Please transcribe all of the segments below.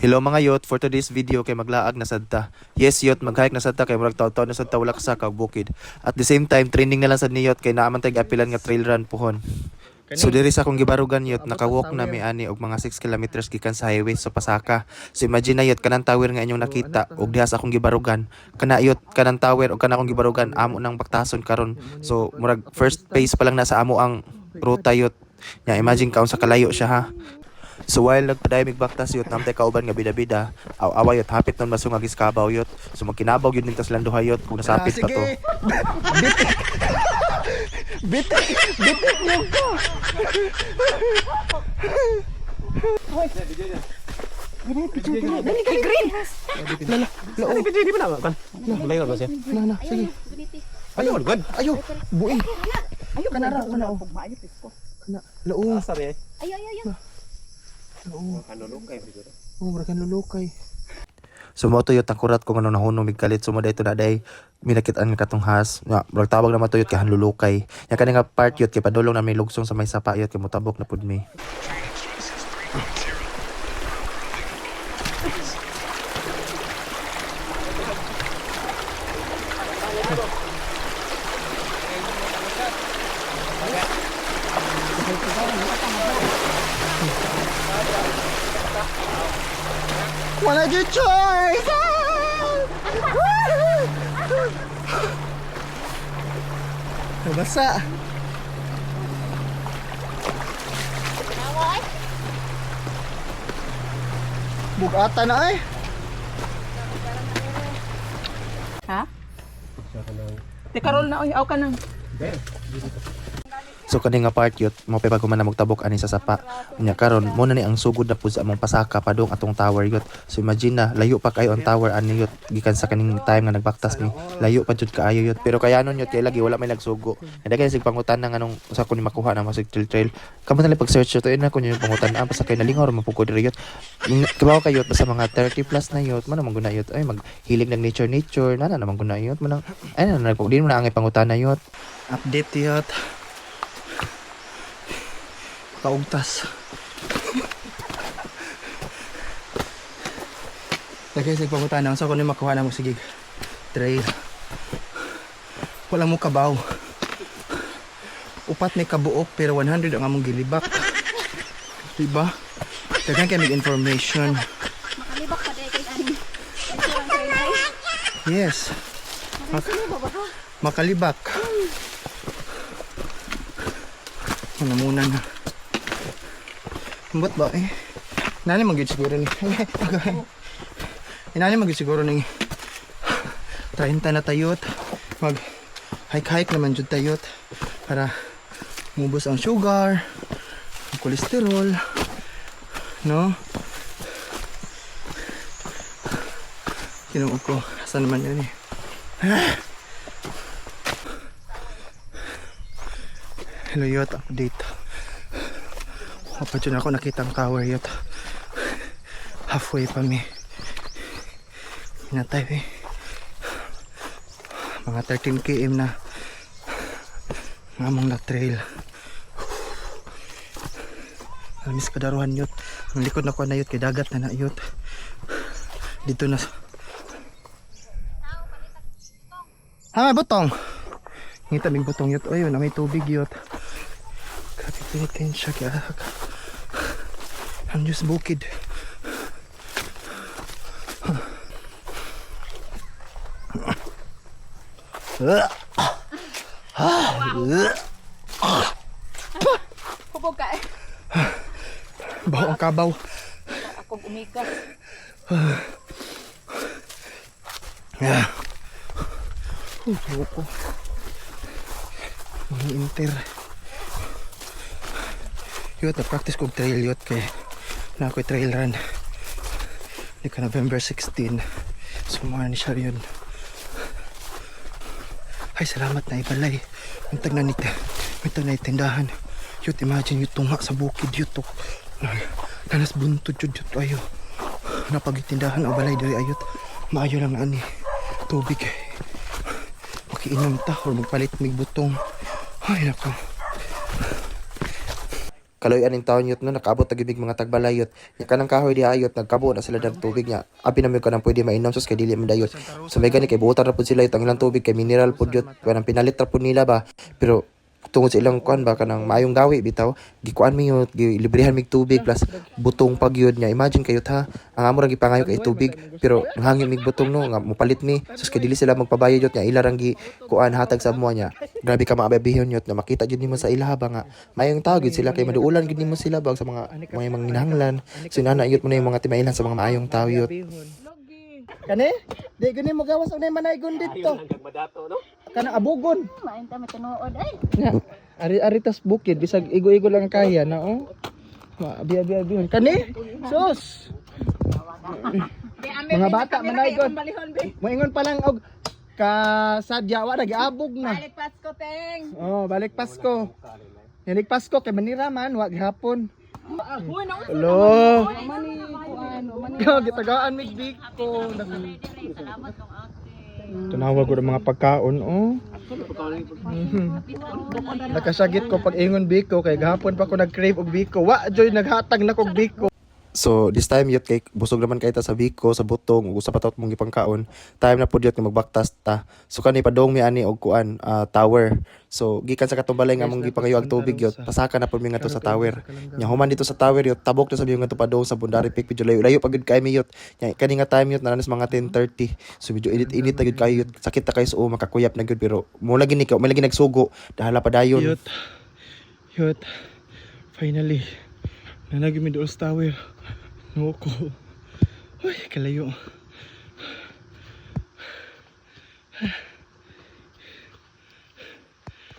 Hello mga yot, for today's video kay maglaag na sadta. Yes yot, mag-hike na sadta kay murag taw-taw na sadta wala sa kag bukid. At the same time, training na lang sad ni yot kay naaman tayong apilan nga trail run pohon. So diri sa akong gibarugan yot, nakawalk na mi ani og mga 6 kilometers gikan sa highway sa Pasaka. So imagine na yot, kanang tower nga inyong nakita og diha sa akong gibarugan. Kana yot, kanang tower og kanang akong gibarugan amo nang baktason karon. So murag first phase pa lang na sa amo ang ruta yot. Ya imagine kaon sa kalayo siya ha. So while nagpadayamig baktas yot, namtay kauban nga bida-bida, awa yot, hapit nun masungag iskabaw yot. So magkinabaw yun din tas lang duha yot kung nasapit pa to. Bitik niyo ko. Dali kay green. Di ba na kan? Layo ba siya? Na, sige. Ayo, good. Ayo, buing. Ayo, Kanara, kana kana. pagmaayo pisko. Kana, laong. Sabi. Ayo. Laong. Ano lukay siguro. Oh, muragan lulukay. So mo to yot ang kurat kung ano nahuno migkalit. So mo dayto na day minakitan nga katong has. Nga murag tawag na matuyot kay hanlulukay. Ya kani nga part yot kay padulong na may lugsong sa may sapa yot kay mutabok na pud mi. Wala dyan choice! Nabasa. Bugata na eh. Ha? Tekarol na oy, aw ka nang. So kani nga part yot, mo pa man na magtabok ani sa sapa. Nya karon mo na ni ang sugod na pud sa among Pasaka padung atong tower yot. So imagine na layo pa kayo ang tower ani yot gikan sa kaning time nga nagbaktas mi. Layo pa jud kaayo yot. Pero kayanon yot kay lagi wala may nagsugo. Daghan sig pangutan nang anong usa ko ni makuha na masig trail. Kamo na lang pag search yot ina ko yung pangutan ang basta kay nalingaw ra mapugod diri yot. Kabaw kayot basta mga 30 plus na yot, man man guna yot. Ay maghilig ng nature na naman guna yot. Man ay na din mo na ang pangutan na yot. Update yot. Kaugtas. Lagay sa pangutan ang sa ko ni makuha na mo sige trail. Wala mo kabaw. Upat may kabuok pero 100 ang among gilibak. Diba? Daghan kay mig information. Makalibak pa day kay ani. Yes. Makalibak. Ano muna na. Ambot ba eh? Nani mag siguro ni. Inani mag siguro ni 30 na tayot. Mag hike naman jud tayot para mubos ang sugar, ang kolesterol, no? Kinuog ko. Saan naman yun eh? Hello yot, update. Kapag dyan ako nakita ang tower yot. Halfway pa mi. Hinatay eh. Mga 13 km na. Ngamong na trail. Amis kadaruhan yot. Ang likod na ko na yot kay dagat na yot. Dito na. Ha, may butong. Ngita may butong yot. Ayun, na may tubig yot. Grabe pinitensya kaya. Ang Diyos bukid. Hubog ka eh. Baho ang kabaw. Ako umigas. Yeah. Ko. Mga inter. Yot, na-practice kong trail yot kay na ako'y trail run. Di ka November 16. Sumara ni siya yun. Ay, salamat na ibalay. Mintag na itindahan. Yot, imagine yut tunga sa bukid yut. Nanas buntod yut ayo. Napagitindahan o balay diri ayot. Maayo lang ani. Tubig. Makiinom ta or magpalit mig butong. Ay, nako. Kaloy aning taon yut no nakabot na gibig mga tagbalayot. Nya kanang kahoy di ayot nagkabo na sila dag tubig nya. Abi na mi kanang pwede mainom sus kay dili man dayot. So may gani kay buotan ra pud sila itong ilang tubig kay mineral pud yut. Kanang pinalit ra pud nila ba. Pero tungod sa ilang kuan ba kanang maayong gawi bitaw gikuan mi yun gilibrihan mig tubig plus butong pagyud nya imagine kayo ha ang amo ra gipangayo kay tubig pero nanghangin mig butong no nga mopalit mi sus kay dili sila magpabayad yut nya ila rang gi kuan hatag sa amo nya grabe ka maababihon yut na makita jud nimo sa ilaha ba nga maayong tao gid sila kay maduulan gid nimo sila bag sa mga manginahanglan so inana yut mo na yung mga timailan sa mga maayong tao yut. Kani? Di gani mo gawas og nay manaygon dito. Madato, no? Kana abugon. Main ta matunood ay. Nga, ari tas bukid bisag igo-igo lang kaya na oh. Abi. Kani? Sus. Mga bata manaygon. Moingon pa lang og kasadya wa nagiabog na. Balik Pasko teng. Oh, balik Pasko. Balik Pasko kay manira man wa gihapon. Hello. Mani ko ano, mani. Gitagaan mig biko. Tanawa ko ng mga pagkaon oh. Nakasagit ko pag ingon biko kay gahapon pa ko nag-crave og biko. Wa joy naghatag na kog biko. So this time yut kay busog naman kay ta sa biko sa butong ug usa pa taot mong gipangkaon time na pud yut nga magbaktas ta so kani padong mi ani og kuan tower so gikan sa katong balay nga mong gipangayo ang tubig yut pasaka na pud mi ngadto sa tower nya human dito sa tower yut tabok na sabi nga to padong sa Bundari Peak medyo layo pagud kay mi yut nya kani nga time yut nanas mga 10:30 so medyo init na gud kayo yut sakit ta kay so makakuyap na gud pero mo lagi ni may lagi nagsugo dahala pa dayon Yut. Finally. Nanagi mi doon sa tower. No ko. Uy, kalayo.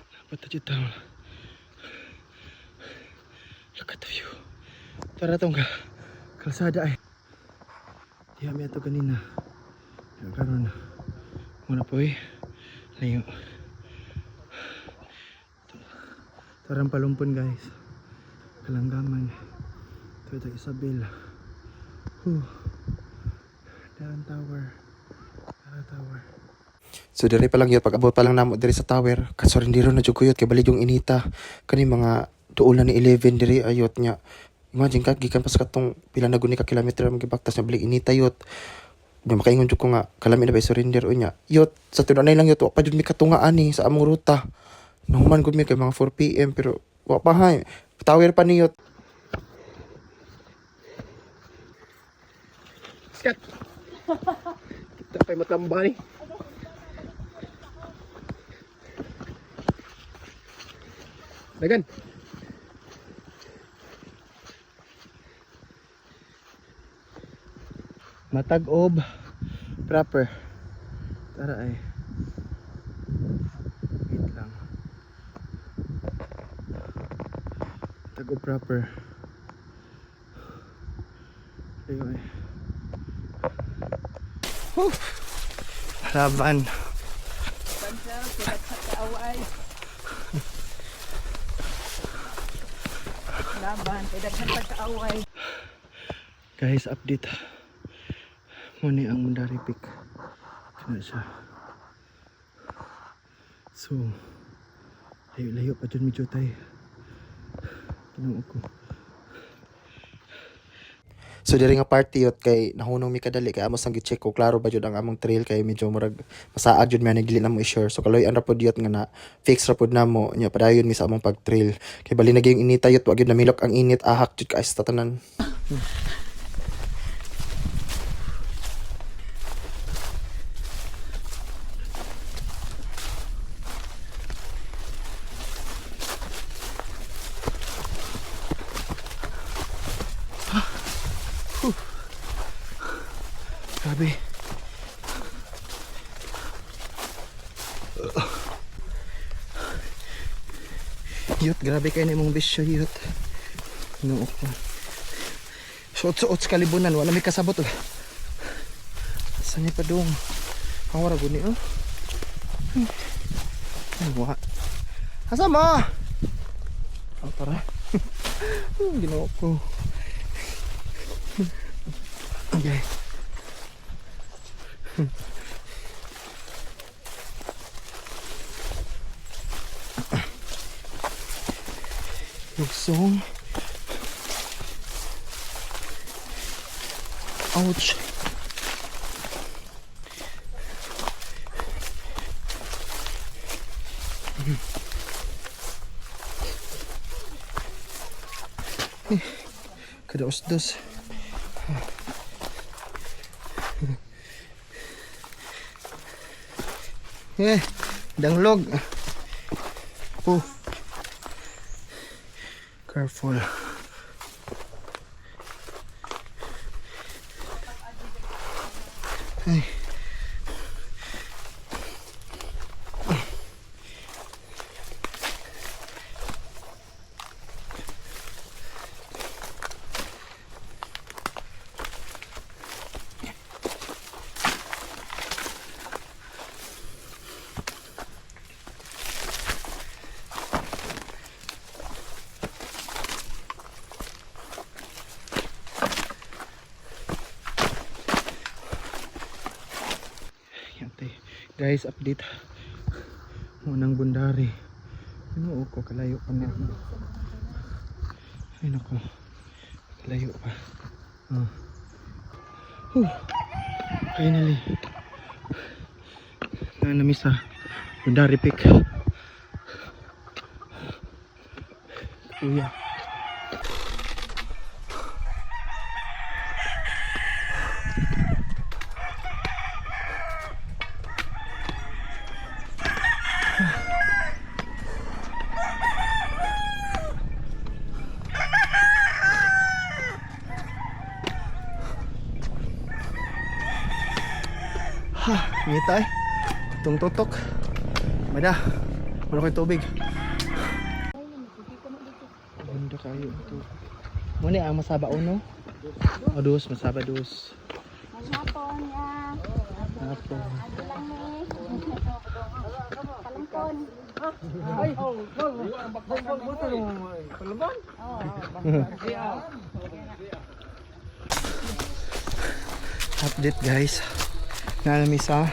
Dapat na dito. Look at the view. Tara tong kalsada ay. Di kami ito kanina. Karon muna po eh. Layo. Tarang palumpon guys. Kalanggaman. Ito Isabel. Daran Tower. So diri pa lang yun, pag abot pa lang namo diri sa tower, kasorindiro na jud ko yun, kay bali yung inita. Kani mga duulan ni 11 diri ayot nya. Imagine ka, gikan pa sa katong pila na guni ka kilometer ang gibaktas na bali inita yot. Nya makaingon jud ko nga, kalami na ba surrender o nya. Yot, sa tunay lang yot, wa pa jud mi katunga ani sa among ruta. Nahuman gud mi kay mga 4 PM pero wa pa hay. Tower pa ni yot. Skat! Kita pa'y matamba ni. Dagan! Matag-ob. Proper. Tara ay. Wait lang. Matag-ob proper. Ayun ay. Laban. Laban, daghan pagkaaway. Guys, update. Muna ang Bundari Peak. Kana siya. So, layo-layo pa dyan medyo tayo. Tinuo ko. So diri nga party yot kay nahunong mi kadali kay amos ang gi-check ko klaro ba jud ang among trail kay medyo murag masaag jud mi ani dili na mo i-sure. So kaloy an ra pud yot nga na fix ra pud namo nya padayon mi sa among pag-trail. Kay bali na gyud inita yot wa gyud namilok ang init ahak jud ka sa tanan. Grabe. Yut, grabe kayo na mong bisyo, yut. Inuok ko. Suot-suot sa kalibunan, wala may kasabot. Saan niya pa doon? Ang wara guni, oh. Ay, wala. Asa mo? Oh, tara. Ginuok ko. Okay. Lugsong Ouch. Kadaos-dos. Danglog. Oh. Careful. Ay. Guys, update. Munang bundari. Ano ko kalayo pa na. Ay nako. Kalayo pa. Finally. Nanami sa bundari peak. Kuya. Ha, ngitay. Itong tutok. Mada. Wala ko'y tubig. Ganda kayo ito. Muna ang masaba uno. O dos, masaba dos. Hapon ya. Hapon. Lang ni. Palangkon. Update guys. Nalami sa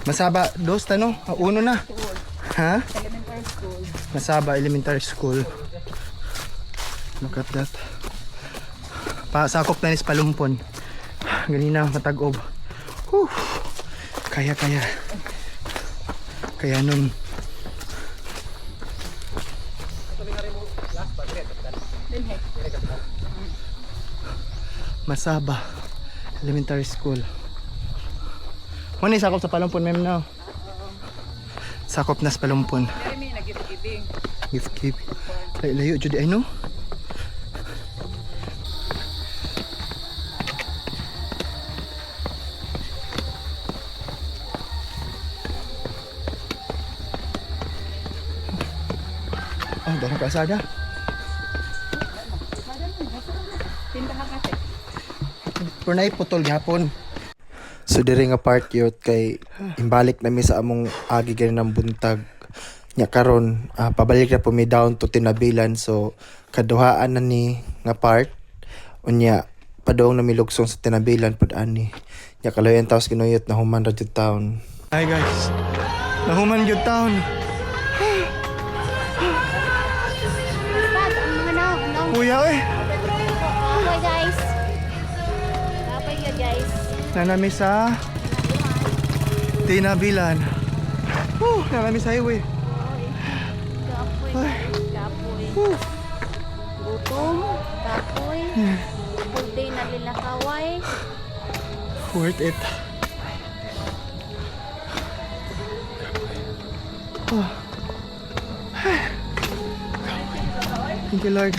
Masaba dos tano. Uno na. Ha? Elementary school. Masaba Elementary School. Look at that. Pasakop na nis palumpon. Ganina matag-ob. Whew. Kaya. Kaya nun. Masaba Elementary School. Muna sakop sa palumpon ma'am na. Sakop na sa palumpon. Kami nag-giving. Gift keep. Layo jud ay no. Oh, dahil kasada. Tindahan kasi. Pernay putol gapon. So diri nga part yun kay imbalik nami sa among agi gani ng buntag nya karon pabalik na po mi down to Tinabilan, so kaduhaan na ni nga part unya padong na mi lugsong sa Tinabilan pud ani nya kalayan taos kinuyot na human ra jud town. Hi guys. Nahuman gyud town. Kuya eh. Okay guys. Kapay ka guys. Nanami sa Tinabilan. Nanami sa highway. Kapoy. Kapoy. Gutom. Kapoy. Full day na lilakaway. Worth it. Oh. Thank you Lord.